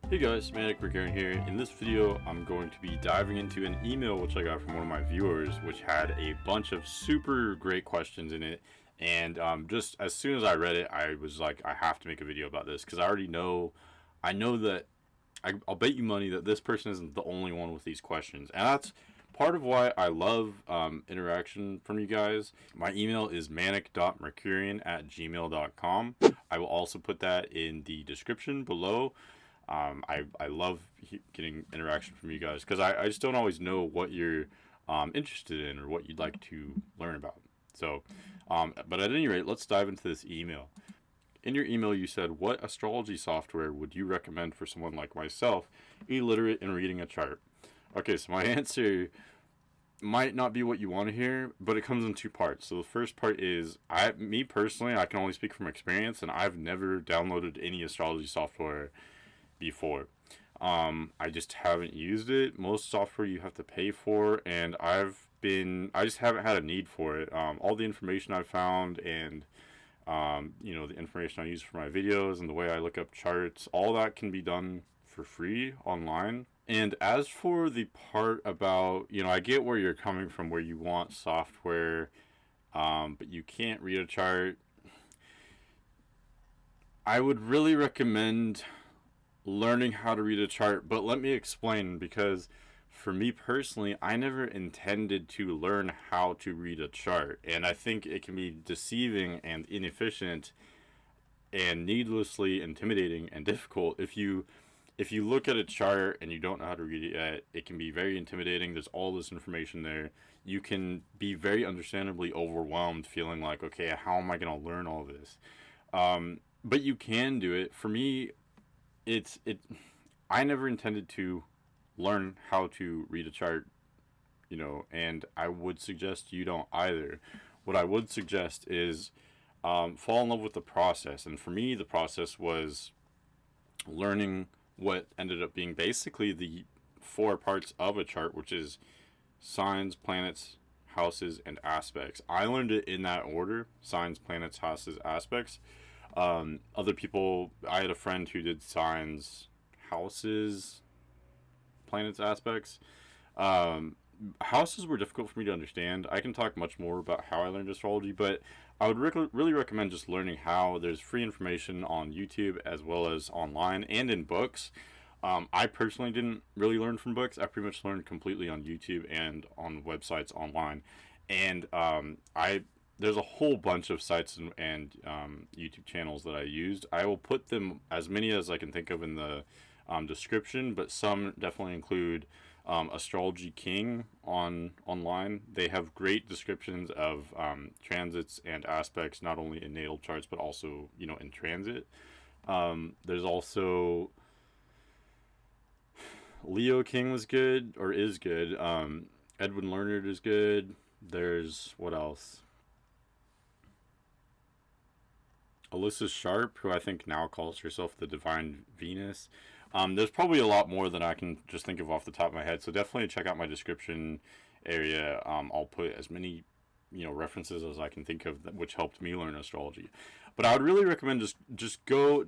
Hey guys, MANIC.MERCURIAN here. In this video, I'm going to be diving into an email which I got from one of my viewers, which had a bunch of super great questions in it. And just as soon as I read it, I was like, I have to make a video about this because I know that I'll bet you money that this person isn't the only one with these questions. And that's part of why I love interaction from you guys. My email is manic.mercurian@gmail.com. I will also put that in the description below. I love getting interaction from you guys because I just don't always know what you're interested in or what you'd like to learn about. So, but at any rate, let's dive into this email. In your email, you said, what astrology software would you recommend for someone like myself, illiterate in reading a chart? Okay, so my answer might not be what you want to hear, but it comes in two parts. So the first part is, me personally, I can only speak from experience, and I've never downloaded any astrology software before. I just haven't used it. Most software you have to pay for, and I just haven't had a need for it. All the information I've found and the information I use for my videos and the way I look up charts, all that can be done for free online. And as for the part about, I get where you're coming from, where you want software, but you can't read a chart. I would really recommend learning how to read a chart, but let me explain, because for me personally, I never intended to learn how to read a chart, and I think it can be deceiving and inefficient and needlessly intimidating and difficult. If you look at a chart and you don't know how to read it yet, it can be very intimidating. There's all this information there. You can be very understandably overwhelmed, feeling like, okay, how am I going to learn all this? But you can do it. For me, I never intended to learn how to read a chart, and I would suggest you don't either. What I would suggest is fall in love with the process. And for me, the process was learning what ended up being basically the four parts of a chart, which is signs, planets, houses, and aspects. I learned it in that order: signs, planets, houses, aspects. Other people, I had a friend who did signs, houses, planets, aspects. Houses were difficult for me to understand. I can talk much more about how I learned astrology, but I would really recommend just learning how. There's free information on YouTube as well as online and in books. I personally didn't really learn from books. I pretty much learned completely on YouTube and on websites online. And there's a whole bunch of sites and YouTube channels that I used. I will put them, as many as I can think of, in the description, but some definitely include Astrology King online. They have great descriptions of transits and aspects, not only in natal charts, but also, in transit. There's also Leo King was good, or is good. Edwin Learnard is good. There's, what else? Alyssa Sharpe, who I think now calls herself the Divine Venus. There's probably a lot more than I can just think of off the top of my head, so definitely check out my description area. I'll put as many references as I can think of which helped me learn astrology. But I would really recommend just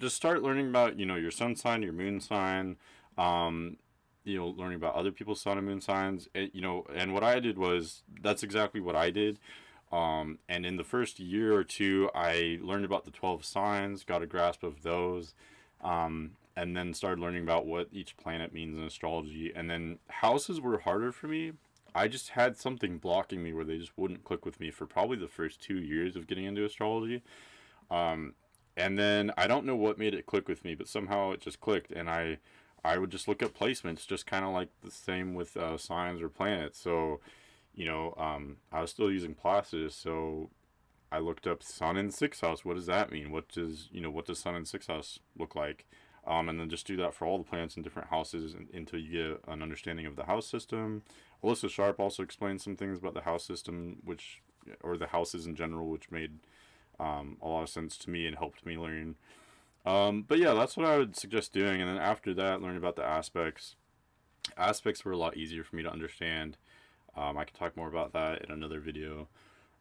start learning about your sun sign, your moon sign, learning about other people's sun and moon signs. And what I did was, that's exactly what I did. And in the first year or two, I learned about the 12 signs, got a grasp of those, and then started learning about what each planet means in astrology. And then houses were harder for me. I just had something blocking me where they just wouldn't click with me for probably the first 2 years of getting into astrology. And then I don't know what made it click with me, but somehow it just clicked, and I would just look at placements, just kind of like the same with signs or planets. So I was still using Placidus, so I looked up Sun in 6th house. What does that mean? What does Sun in 6th house look like? And then just do that for all the planets in different houses until you get an understanding of the house system. Alyssa Sharpe also explained some things about the house system, or the houses in general, which made a lot of sense to me and helped me learn. But yeah, that's what I would suggest doing. And then after that, learn about the aspects. Aspects were a lot easier for me to understand. I can talk more about that in another video.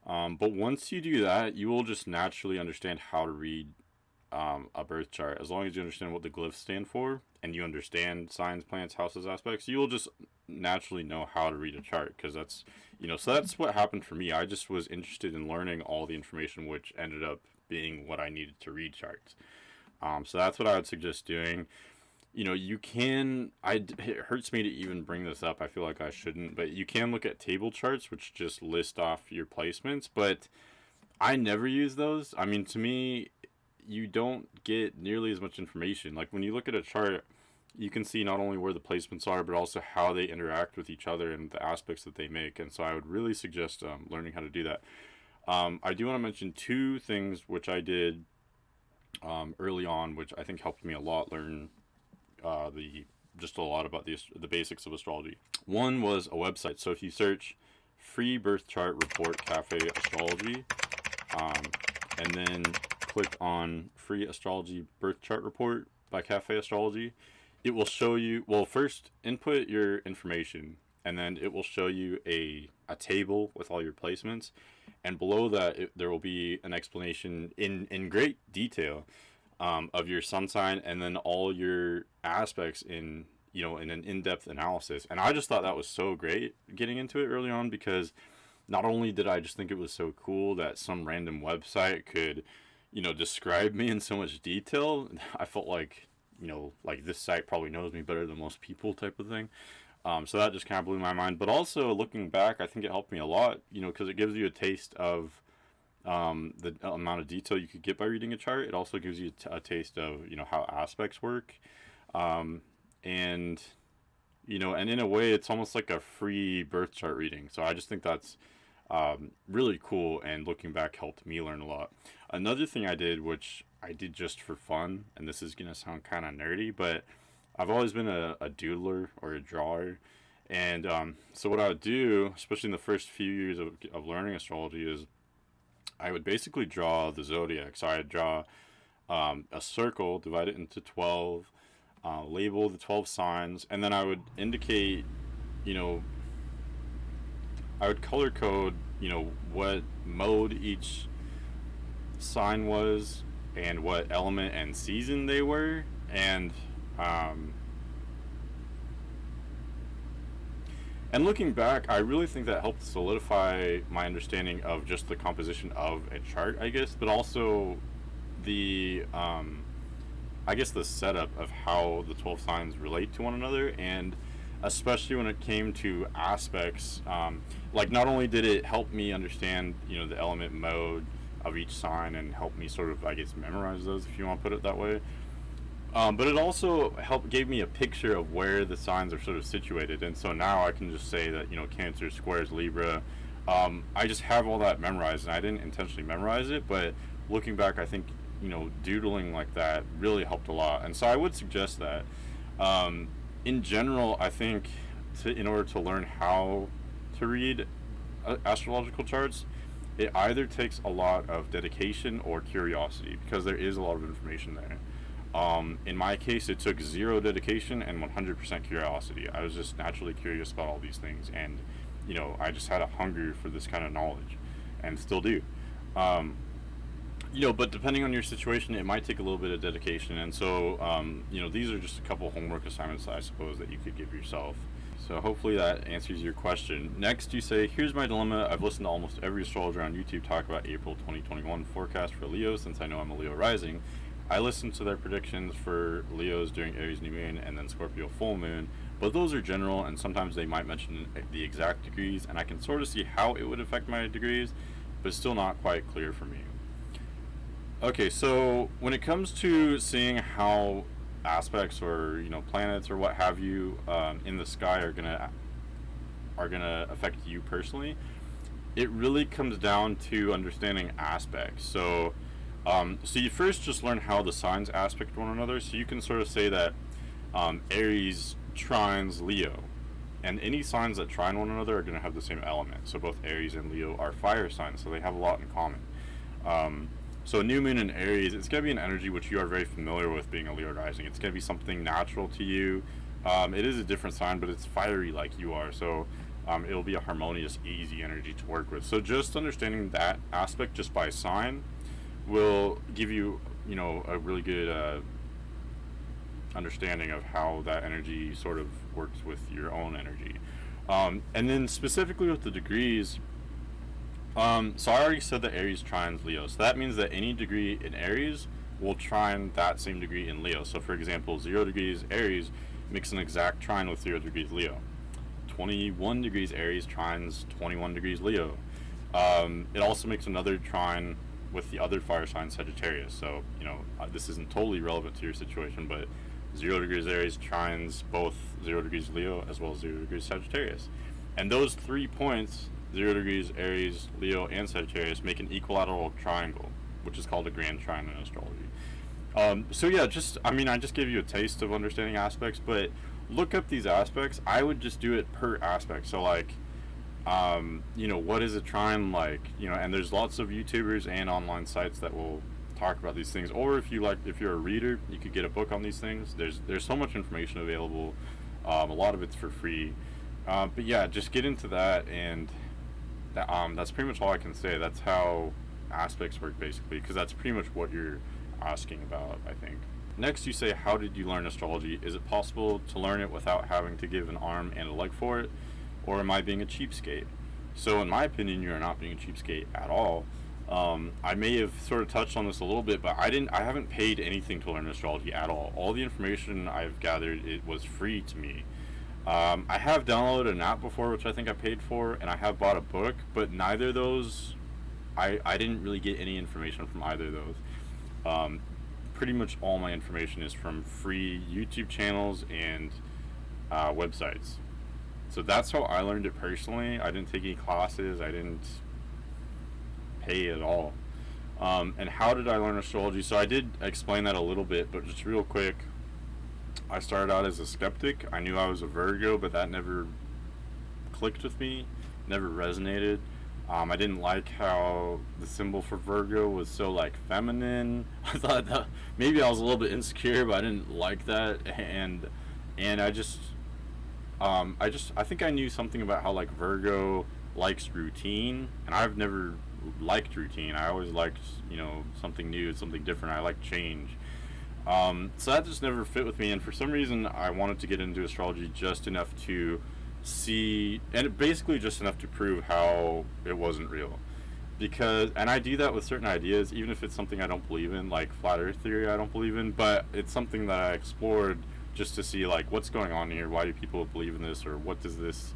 But once you do that, you will just naturally understand how to read a birth chart. As long as you understand what the glyphs stand for, and you understand signs, planets, houses, aspects, you'll just naturally know how to read a chart, because that's, so that's what happened for me. I just was interested in learning all the information, which ended up being what I needed to read charts. So that's what I would suggest doing. You can, it hurts me to even bring this up. I feel like I shouldn't, but you can look at table charts, which just list off your placements, but I never use those. I mean, to me, you don't get nearly as much information. Like when you look at a chart, you can see not only where the placements are, but also how they interact with each other and the aspects that they make. And so I would really suggest learning how to do that. I do want to mention two things which I did early on, which I think helped me a lot learn just a lot about the basics of astrology. One was a website. So if you search free birth chart report cafe astrology, and then click on free astrology birth chart report by Cafe Astrology, it will show you, well, first input your information, and then it will show you a table with all your placements, and below that there will be an explanation in great detail of your sun sign, and then all your aspects in an in-depth analysis. And I just thought that was so great getting into it early on, because not only did I just think it was so cool that some random website could describe me in so much detail, I felt like like this site probably knows me better than most people, type of thing. So that just kind of blew my mind. But also looking back, I think it helped me a lot, because it gives you a taste of the amount of detail you could get by reading a chart. It also gives you a taste of how aspects work, and and in a way it's almost like a free birth chart reading. So I just think that's really cool, and looking back helped me learn a lot. Another thing I did, which I did just for fun, and this is gonna sound kind of nerdy, but I've always been a doodler or a drawer. And so what I would do, especially in the first few years of learning astrology, is I would basically draw the zodiac. So I'd draw a circle, divide it into 12, label the 12 signs, and then I would indicate, I would color code, what mode each sign was, and what element and season they were. And looking back, I really think that helped solidify my understanding of just the composition of a chart, I guess, but also the, I guess, the setup of how the 12 signs relate to one another, and especially when it came to aspects, like not only did it help me understand, the element mode of each sign and help me sort of, I guess, memorize those, if you want to put it that way, but it also gave me a picture of where the signs are sort of situated. And so now I can just say that, Cancer squares Libra. I just have all that memorized, and I didn't intentionally memorize it, but looking back, I think, doodling like that really helped a lot. And so I would suggest that. In general, I think in order to learn how to read astrological charts, it either takes a lot of dedication or curiosity, because there is a lot of information there. In my case, it took 0 dedication and 100% curiosity. I was just naturally curious about all these things, and I just had a hunger for this kind of knowledge, and still do. But depending on your situation, it might take a little bit of dedication. And so these are just a couple homework assignments, I suppose, that you could give yourself. So hopefully that answers your question. Next, you say, here's my dilemma. I've listened to almost every astrologer on YouTube talk about April 2021 forecast for Leo, since I know I'm a Leo rising. I listened to their predictions for Leos during Aries new moon and then Scorpio full moon, but those are general, and sometimes they might mention the exact degrees, and I can sort of see how it would affect my degrees, but still not quite clear for me. Okay, so when it comes to seeing how aspects or planets or what have you in the sky are gonna affect you personally, it really comes down to understanding aspects. So you first just learn how the signs aspect one another. So you can sort of say that Aries trines Leo, and any signs that trine one another are going to have the same element. So both Aries and Leo are fire signs, so they have a lot in common. So new moon in Aries, it's going to be an energy which you are very familiar with, being a Leo rising. It's going to be something natural to you. It is a different sign, but it's fiery like you are, so it'll be a harmonious, easy energy to work with. So just understanding that aspect just by sign will give you, a really good understanding of how that energy sort of works with your own energy. And then specifically with the degrees, so I already said that Aries trines Leo. So that means that any degree in Aries will trine that same degree in Leo. So for example, 0 degrees Aries makes an exact trine with 0 degrees Leo. 21 degrees Aries trines 21 degrees Leo. It also makes another trine with the other fire sign Sagittarius. So, this isn't totally relevant to your situation, but 0 degrees Aries trines both 0 degrees Leo as well as 0 degrees Sagittarius. And those 3 points, 0 degrees Aries, Leo, and Sagittarius, make an equilateral triangle, which is called a grand trine in astrology. So yeah, I just gave you a taste of understanding aspects, but look up these aspects. I would just do it per aspect. So like, what is a trine like? And there's lots of YouTubers and online sites that will talk about these things. Or if you're a reader, you could get a book on these things. There's so much information available. A lot of it's for free. But yeah, just get into that, and that's pretty much all I can say. That's how aspects work, basically, because that's pretty much what you're asking about, I think. Next, you say, how did you learn astrology? Is it possible to learn it without having to give an arm and a leg for it? Or am I being a cheapskate? So in my opinion, you're not being a cheapskate at all. I may have sort of touched on this a little bit, but I haven't paid anything to learn astrology at all. All the information I've gathered, it was free to me. I have downloaded an app before, which I think I paid for, and I have bought a book, but neither of those, I didn't really get any information from either of those. Pretty much all my information is from free YouTube channels and websites. So that's how I learned it personally. I didn't take any classes. I didn't pay at all. And how did I learn astrology? So I did explain that a little bit, but just real quick, I started out as a skeptic. I knew I was a Virgo, but that never clicked with me, never resonated. I didn't like how the symbol for Virgo was so like feminine. I thought that maybe I was a little bit insecure, but I didn't like that, and I think I knew something about how like Virgo likes routine, and I've never liked routine. I always liked something new, something different. I like change. So that just never fit with me, and for some reason I wanted to get into astrology just enough to see, and basically just enough to prove how it wasn't real. And I do that with certain ideas, even if it's something I don't believe in, like flat earth theory I don't believe in, but it's something that I explored just to see like what's going on here, why do people believe in this, or what does this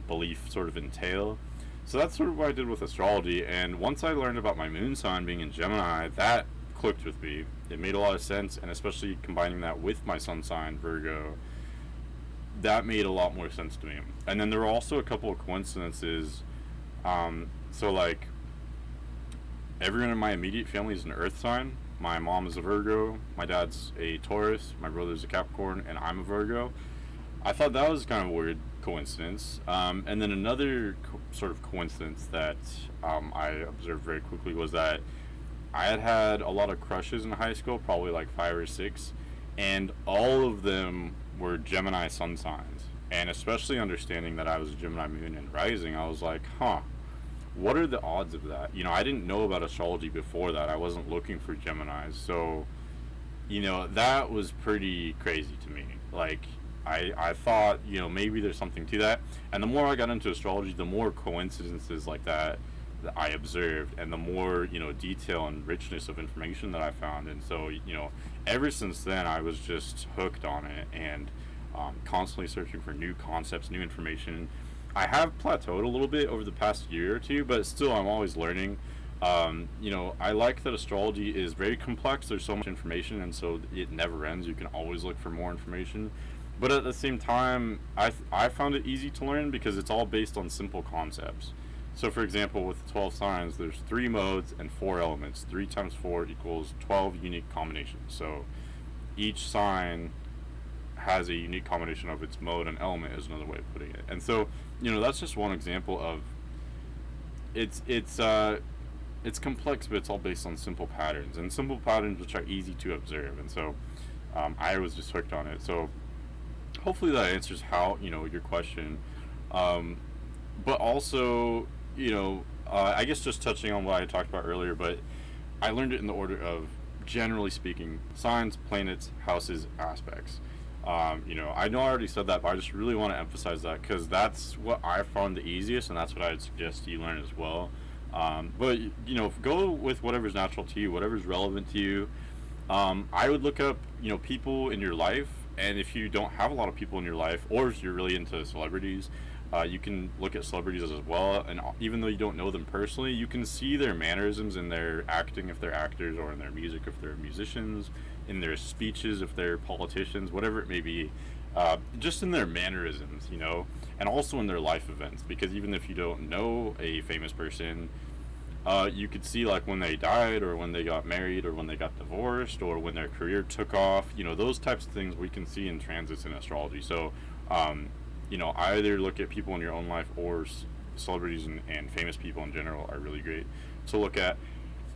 belief sort of entail. So that's sort of what I did with astrology, and once I learned about my moon sign being in Gemini, that clicked with me. It made a lot of sense, and especially combining that with my sun sign, Virgo, that made a lot more sense to me. And then there were also a couple of coincidences. So like, everyone in my immediate family is an earth sign. My mom is a Virgo, my dad's a Taurus, my brother's a Capricorn, and I'm a Virgo. I thought that was kind of a weird coincidence. And then another sort of coincidence that I observed very quickly was that I had a lot of crushes in high school, probably like 5 or 6, and all of them were Gemini sun signs. And especially understanding that I was a Gemini moon and rising, I was like, what are the odds of that? I didn't know about astrology before that. I wasn't looking for Geminis. So, that was pretty crazy to me. Like, I thought, maybe there's something to that. And the more I got into astrology, the more coincidences like that I observed, and the more detail and richness of information that I found. And so ever since then I was just hooked on it, and constantly searching for new concepts, new information. I have plateaued a little bit over the past year or two, but still I'm always learning. I like that astrology is very complex. There's so much information, and so it never ends. You can always look for more information, but at the same time I found it easy to learn because it's all based on simple concepts. So for example, with the 12 signs, there's 3 modes and 4 elements. 3 times 4 equals 12 unique combinations. So each sign has a unique combination of its mode and element, is another way of putting it. And so, that's just one example of it's complex, but it's all based on simple patterns, and simple patterns which are easy to observe. And so I was just hooked on it. So hopefully that answers how your question. But also, I guess just touching on what I talked about earlier, but I learned it in the order of generally speaking, signs, planets, houses, aspects. I know I already said that, but I just really want to emphasize that because that's what I found the easiest, and that's what I'd suggest you learn as well. But go with whatever's natural to you, whatever's relevant to you. I would look up, people in your life, and if you don't have a lot of people in your life, or if you're really into celebrities, you can look at celebrities as well. And even though you don't know them personally, you can see their mannerisms in their acting if they're actors, or in their music if they're musicians, in their speeches if they're politicians, whatever it may be. Just in their mannerisms, and also in their life events. Because even if you don't know a famous person, you could see like when they died, or when they got married, or when they got divorced, or when their career took off. Those types of things we can see in transits in astrology. So, either look at people in your own life, or celebrities and famous people in general are really great to look at.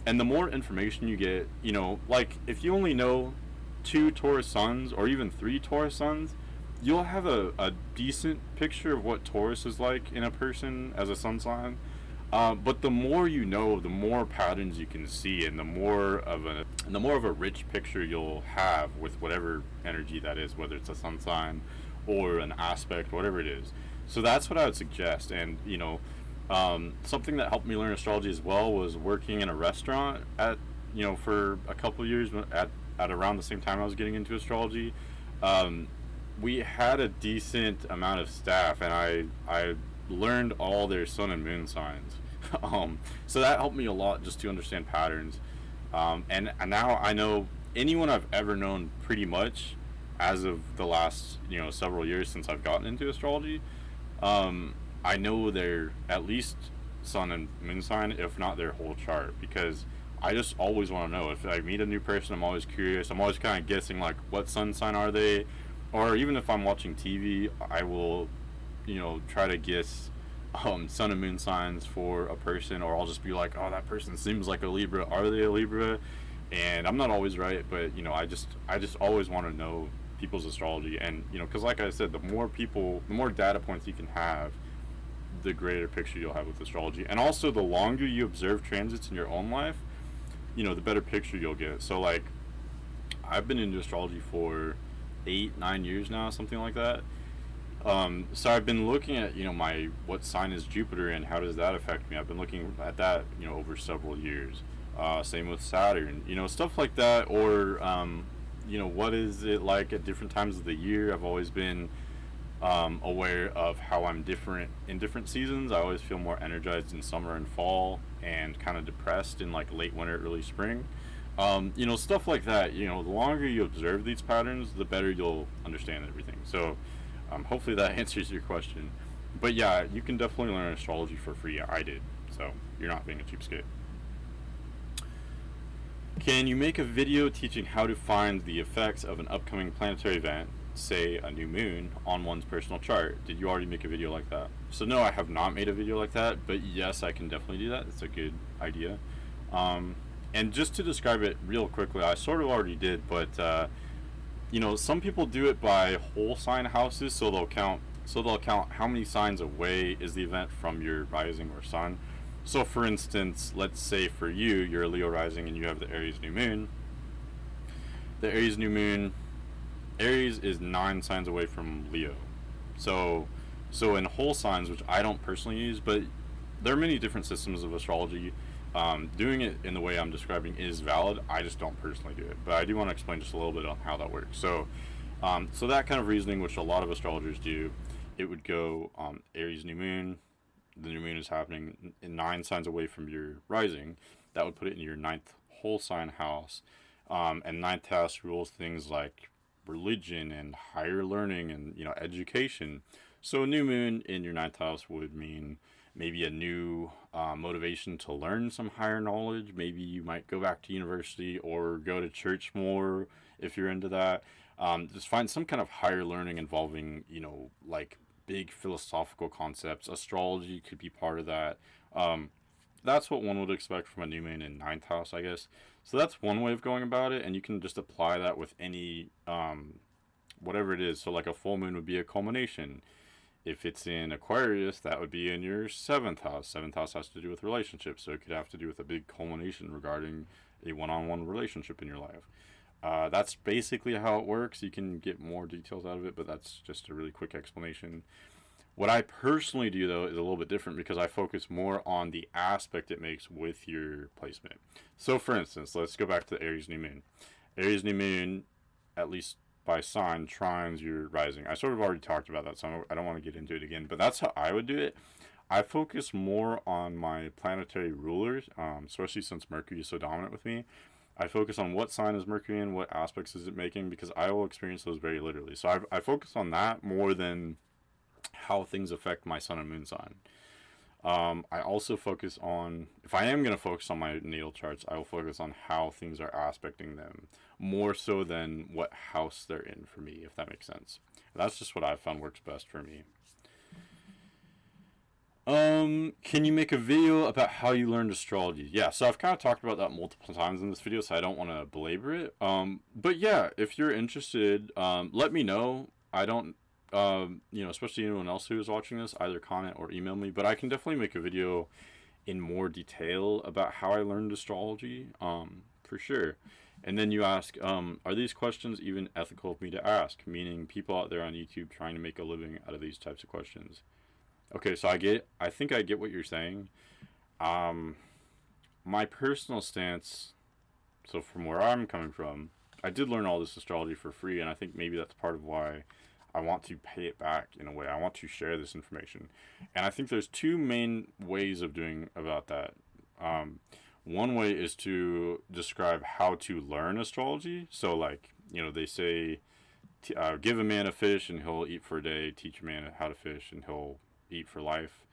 And the more information you get, like if you only know 2 Taurus suns, or even 3 Taurus suns, you'll have a decent picture of what Taurus is like in a person as a sun sign. But the more you know, the more patterns you can see, and the more of a rich picture you'll have with whatever energy that is, whether it's a sun sign or an aspect, whatever it is. So that's what I would suggest. And something that helped me learn astrology as well was working in a restaurant for a couple of years at around the same time I was getting into astrology. We had a decent amount of staff, and I learned all their sun and moon signs. So that helped me a lot just to understand patterns. And now I know anyone I've ever known pretty much as of the last several years since I've gotten into astrology. I know their at least sun and moon sign, if not their whole chart, because I just always want to know. If I meet a new person, I'm always curious. I'm always kind of guessing like what sun sign are they, or even if I'm watching TV, I will try to guess sun and moon signs for a person, or I'll just be like, oh, that person seems like a Libra. Are they a Libra? And I'm not always right, but I just always want to know people's astrology. And because like I said, the more data points you can have, the greater picture you'll have with astrology. And also, the longer you observe transits in your own life, the better picture you'll get. So like, I've been into astrology for 8-9 years now, something like that. So I've been looking at what sign is Jupiter, and how does that affect me. I've been looking at that over several years. Same with Saturn, stuff like that. Or what is it like at different times of the year. I've always been aware of how I'm different in different seasons. I always feel more energized in summer and fall, and kind of depressed in like late winter, early spring. Stuff like that. The longer you observe these patterns, the better you'll understand everything. So hopefully that answers your question. But yeah, you can definitely learn astrology for free. I did, so you're not being a cheapskate. Can you make a video teaching how to find the effects of an upcoming planetary event, say a new moon, on one's personal chart? Did you already make a video like that? So no, I have not made a video like that, but yes, I can definitely do that. It's a good idea. And just to describe it real quickly, I sort of already did, but some people do it by whole sign houses, so they'll count how many signs away is the event from your rising or sun. So for instance, let's say for you, you're a Leo rising and you have the Aries new moon. The Aries new moon, Aries is 9 signs away from Leo. So in whole signs, which I don't personally use, but there are many different systems of astrology. Doing it in the way I'm describing is valid. I just don't personally do it, but I do want to explain just a little bit on how that works. So that kind of reasoning, which a lot of astrologers do, it would go Aries new moon. The new moon is happening in 9 signs away from your rising. That would put it in your 9th whole sign house. And 9th house rules things like religion and higher learning and education. So a new moon in your 9th house would mean maybe a new motivation to learn some higher knowledge. Maybe you might go back to university or go to church more if you're into that. Just find some kind of higher learning involving like big philosophical concepts. Astrology could be part of that. That's what one would expect from a new moon in 9th house, I guess. So that's one way of going about it, and you can just apply that with any whatever it is. So like a full moon would be a culmination. If it's in Aquarius, that would be in your seventh house. Seventh house has to do with relationships, so it could have to do with a big culmination regarding a one-on-one relationship in your life. That's basically how it works. You can get more details out of it, but that's just a really quick explanation. What I personally do, though, is a little bit different because I focus more on the aspect it makes with your placement. So, for instance, let's go back to the Aries new moon. Aries new moon, at least by sign, trines your rising. I sort of already talked about that, so I don't want to get into it again, but that's how I would do it. I focus more on my planetary rulers, especially since Mercury is so dominant with me. I focus on what sign is Mercury in, what aspects is it making, because I will experience those very literally. So I focus on that more than how things affect my sun and moon sign. I also focus on, if I am going to focus on my natal charts, I will focus on how things are aspecting them more so than what house they're in for me, if that makes sense. That's just what I've found works best for me. Can you make a video about how you learned astrology? Yeah, so I've kind of talked about that multiple times in this video, so I don't want to belabor it. But yeah, if you're interested, let me know. I don't, especially anyone else who is watching this, either comment or email me. But I can definitely make a video in more detail about how I learned astrology, for sure. And then you ask, are these questions even ethical of me to ask? Meaning people out there on YouTube trying to make a living out of these types of questions. Okay, so I think I get what you're saying. My personal stance, so from where I'm coming from, I did learn all this astrology for free, and I think maybe that's part of why I want to pay it back in a way. I want to share this information. And I think there's two main ways of doing about that. One way is to describe how to learn astrology. So, like, they say, give a man a fish and he'll eat for a day, teach a man how to fish and he'll eat for life.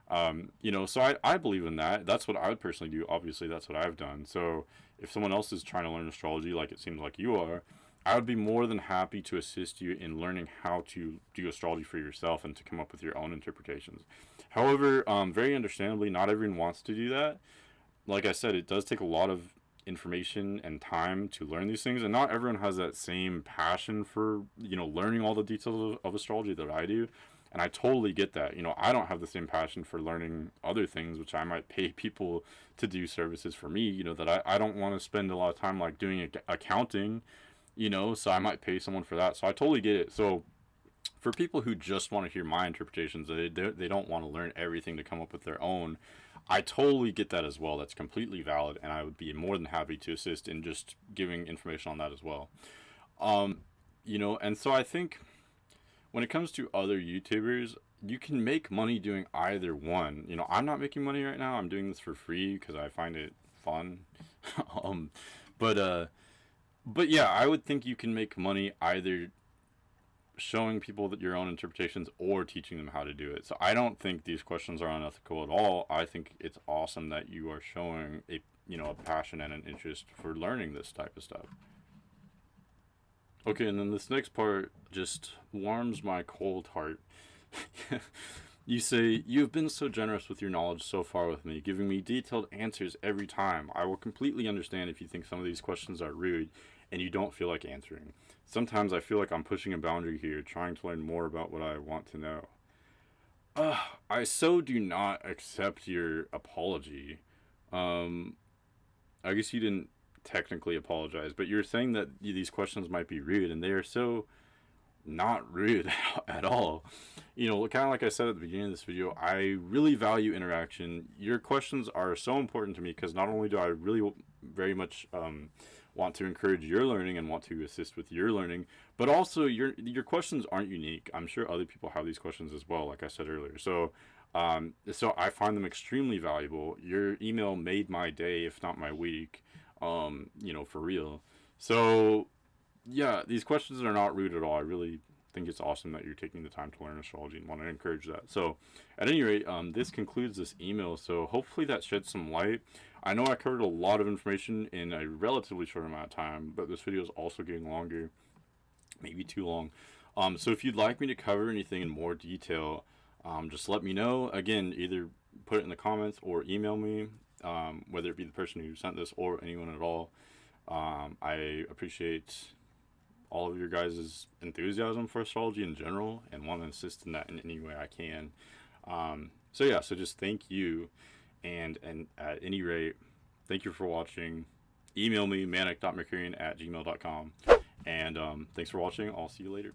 So I believe in that. That's what I would personally do. Obviously, that's what I've done. So if someone else is trying to learn astrology, like it seems like you are, I would be more than happy to assist you in learning how to do astrology for yourself and to come up with your own interpretations. However, very understandably, not everyone wants to do that. Like I said, it does take a lot of information and time to learn these things, and not everyone has that same passion for learning all the details of astrology that I do. And I totally get that. I don't have the same passion for learning other things, which I might pay people to do services for me, that I don't want to spend a lot of time like doing accounting, so I might pay someone for that. So I totally get it. So for people who just want to hear my interpretations, they don't want to learn everything to come up with their own. I totally get that as well. That's completely valid. And I would be more than happy to assist in just giving information on that as well. And so I think when it comes to other YouTubers, you can make money doing either one. I'm not making money right now. I'm doing this for free because I find it fun. um, but yeah, I would think you can make money either showing people that your own interpretations or teaching them how to do it. So I don't think these questions are unethical at all. I think it's awesome that you are showing a passion and an interest for learning this type of stuff. Okay, and then this next part just warms my cold heart. You say, you have been so generous with your knowledge so far with me, giving me detailed answers every time. I will completely understand if you think some of these questions are rude and you don't feel like answering. Sometimes I feel like I'm pushing a boundary here, trying to learn more about what I want to know. I so do not accept your apology. I guess you didn't technically apologize, but you're saying that these questions might be rude, and they are so not rude at all. Kind of like I said at the beginning of this video, I really value interaction. Your questions are so important to me because not only do I really very much want to encourage your learning and want to assist with your learning, but also your questions aren't unique. I'm sure other people have these questions as well, like I said earlier. So I find them extremely valuable. Your email made my day, if not my week, for real. So yeah, these questions are not rude at all. I really think it's awesome that you're taking the time to learn astrology and want to encourage that. So at any rate, this concludes this email. So hopefully that sheds some light. I know I covered a lot of information in a relatively short amount of time, but this video is also getting longer, maybe too long. So if you'd like me to cover anything in more detail, just let me know. Again, either put it in the comments or email me, whether it be the person who sent this or anyone at all. I appreciate all of your guys' enthusiasm for astrology in general, and want to assist in that in any way I can. So yeah, so just thank you, and at any rate, thank you for watching. Email me, manic.mercurian@gmail.com, and thanks for watching. I'll see you later.